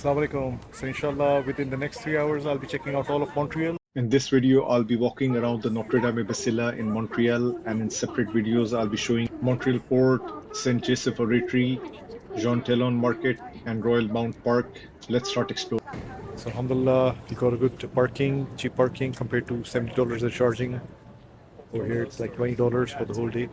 Assalamu alaikum. So inshallah within the next 3 hours I'll be checking out all of Montreal. In this video I'll be walking around the Notre-Dame Basilica in Montreal, and in separate videos I'll be showing Montreal Port, Saint Joseph Oratory, Jean Talon Market and Royal Mount Park. Let's start exploring. So alhamdulillah, we got a good parking, cheap parking compared to $70 they're charging. Over here it's like $20 for the whole day.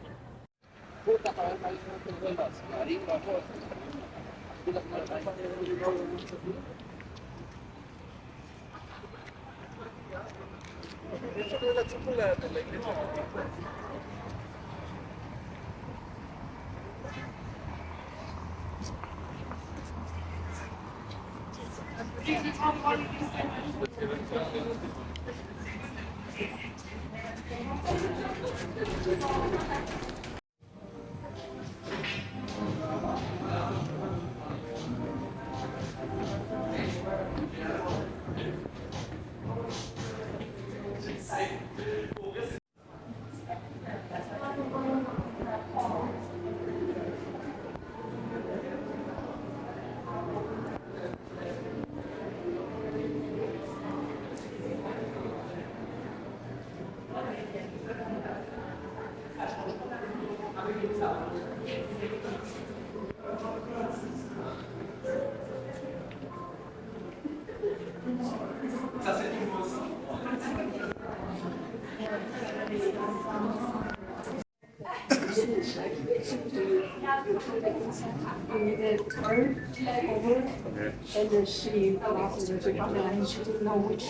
And then she lost her job and she didn't know which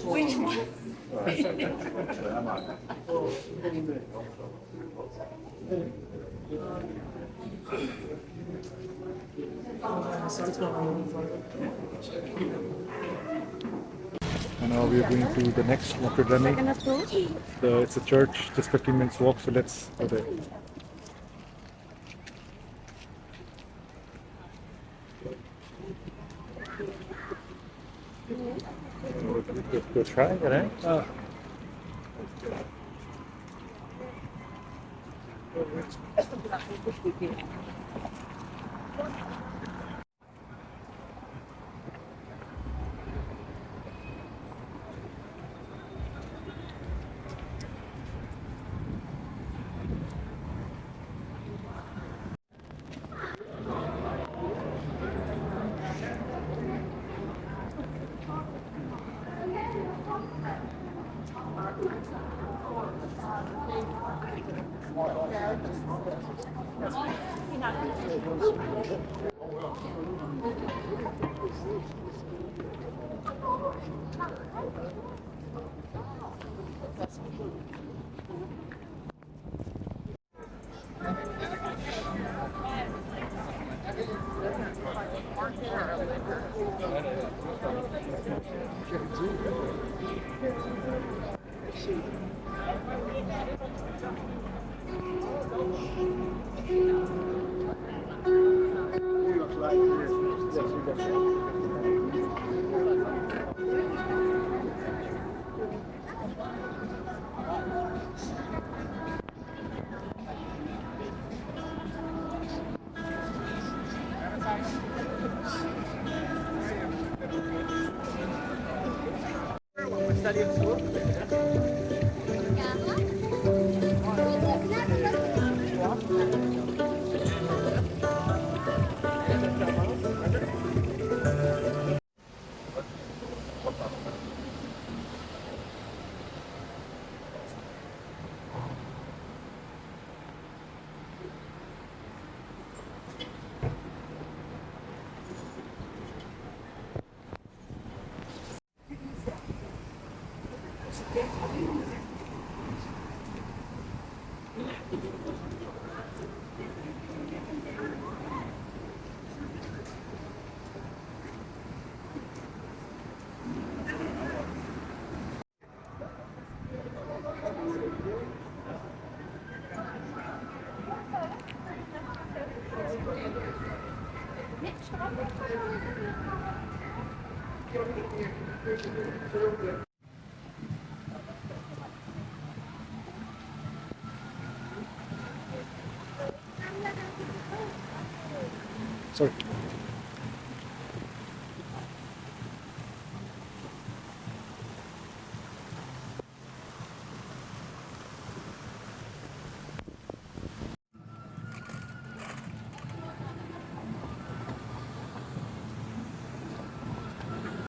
one. And now we are going to the next Notre-Dame. It's a church, just 15 minutes walk, so let's go there. Go try it, right? Sorry.